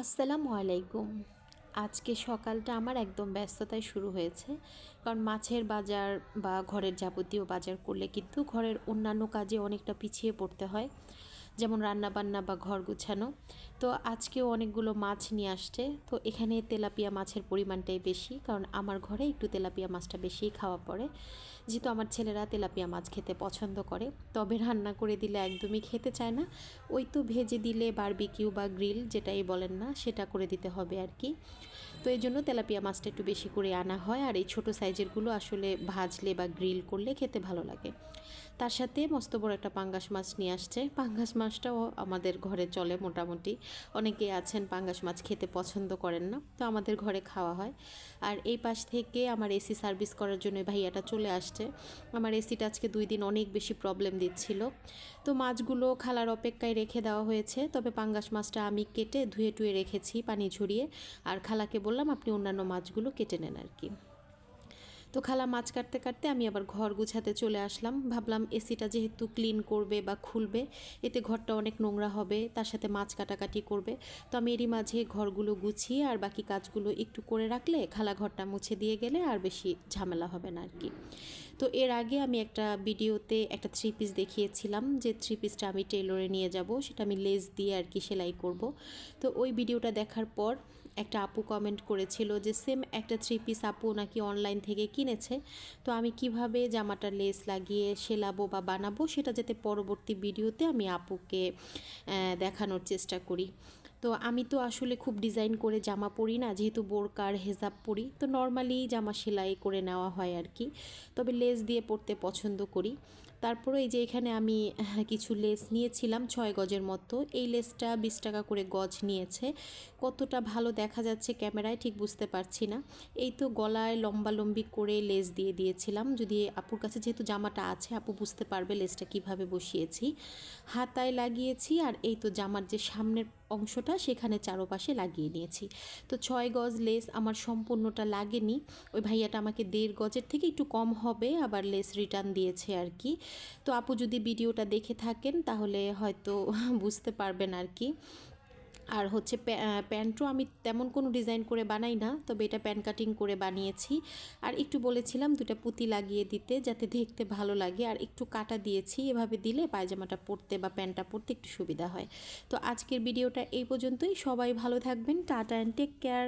আসসালামু আলাইকুম। আজকে সকালটা আমার একদম ব্যস্ততায় শুরু হয়েছে। কারণ মাছের বাজার বা ঘরের যাবতীয় বাজার করলে কিন্তু ঘরের অন্যান্য কাজে অনেকটা পিছিয়ে পড়তে হয়। যেমন রান্নাবান্না বা ঘর গুছানো। তো আজকেও অনেকগুলো মাছ নিয়ে আসছে। তো এখানে তেলাপিয়া মাছের পরিমাণটাই বেশি, কারণ আমার ঘরে একটু তেলাপিয়া মাছটা বেশিই খাওয়া পড়ে। যেহেতু আমার ছেলেরা তেলাপিয়া মাছ খেতে পছন্দ করে, তবে রান্না করে দিলে একদমই খেতে চায় না। ওই তো ভেজে দিলে বারবিকিউ বা গ্রিল যেটাই বলেন না, সেটা করে দিতে হবে আর কি। তো এই জন্য তেলাপিয়া মাছটা একটু বেশি করে আনা হয়, আর এই ছোটো সাইজেরগুলো আসলে ভাজলে বা গ্রিল করলে খেতে ভালো লাগে। তার সাথে মস্ত বড় একটা পাঙ্গাস মাছ নিয়ে আসছে। পাঙ্গাস মাছটাও আমাদের ঘরে চলে মোটামুটি। অনেকেই আছেন পাঙ্গাস মাছ খেতে পছন্দ করেন না, তো আমাদের ঘরে খাওয়া হয়। আর এই পাশ থেকে আমার এসি সার্ভিস করার জন্য ভাইয়াটা চলে আসছে। আমার এসিটা আজকে 2 দিন অনেক বেশি প্রবলেম দিচ্ছিল। তো মাছগুলো খালার অপেক্ষায় রেখে দেওয়া হয়েছে, তবে পাঙ্গাস মাছটা আমি কেটে ধুয়ে টুয়ে রেখেছি পানি ঝরিয়ে। আর খালাকে বললাম আপনি অন্যান্য মাছগুলো কেটে নেন আর কি। তো খালা মাছ কাটতে কাটতে আমি আবার ঘর গুছাতে চলে আসলাম। ভাবলাম এসিটা যেহেতু ক্লিন করবে বা খুলবে, এতে ঘরটা অনেক নোংরা হবে, তার সাথে মাছ কাটাকাটি করবে। তো আমি এরই মাঝে ঘরগুলো গুছিয়ে আর বাকি কাজগুলো একটু করে রাখলে খালা ঘরটা মুছে দিয়ে গেলে আর বেশি ঝামেলা হবে না আর কি। তো এর আগে আমি একটা ভিডিওতে একটা 3 পিস দেখিয়েছিলাম, যে 3 পিসটা আমি টেলরে নিয়ে যাব, সেটা আমি লেস দিয়ে আর কি সেলাই করব। তো ওই ভিডিওটা দেখার পর একটা আপু কমেন্ট করেছিল যে সেম একটা 3 পিস আপু নাকি অনলাইন থেকে কিনেছে। তো আমি কিভাবে জামাটা লেস লাগিয়ে সেলাবো বা বানাবো, সেটা যাতে পরবর্তী ভিডিওতে আমি আপুকে দেখানোর চেষ্টা করি। তো আমি তো আসলে খুব ডিজাইন করে জামা পরি না, যেহেতু বোরকার হেজাব পরি, তো নর্মালি জামা সেলাই করে নেওয়া হয় আর কি। তবে লেস দিয়ে পরতে পছন্দ করি। তারপরে এই যে এখানে আমি কিছু লেস নিয়েছিলাম 6 গজের মতো। এই লেসটা 20 টাকা করে গজ নিয়েছে। কতটা ভালো দেখা যাচ্ছে ক্যামেরায় ঠিক বুঝতে পারছি না। এই তো গলায় লম্বালম্বি করে লেস দিয়ে দিয়েছিলাম। যদি আপুর কাছে যেহেতু জামাটা আছে, আপু বুঝতে পারবে লেসটা কিভাবে বসিয়েছি। হাতায় লাগিয়েছি, আর এই তো জামার যে সামনের অংশটা সেখানে চারপাশে লাগিয়ে নিয়েছি। তো 6 গজ লেস আমার সম্পূর্ণটা লাগেনি। ওই ভাইয়াটা আমাকে 1.5 গজের থেকে একটু কম হবে আবার লেস রিটার্ন দিয়েছে আর কি। তো আপু যদি ভিডিওটা দেখে থাকেন তাহলে হয়তো বুঝতে পারবেন আর কি। আর হচ্ছে প্যান্টও আমি তেমন কোনো ডিজাইন করে বানাই না, তবে এটা প্যান্ট কাটিং করে বানিয়েছি। আর একটু বলেছিলাম 2টা পুঁতি লাগিয়ে দিতে, যাতে দেখতে ভালো লাগে, আর একটু কাটা দিয়েছি। এভাবে দিলে পায়জামাটা পরতে বা প্যান্টটা পরতে একটু সুবিধা হয়। তো আজকের ভিডিওটা এই পর্যন্তই। সবাই ভালো থাকবেন। Tata and take care.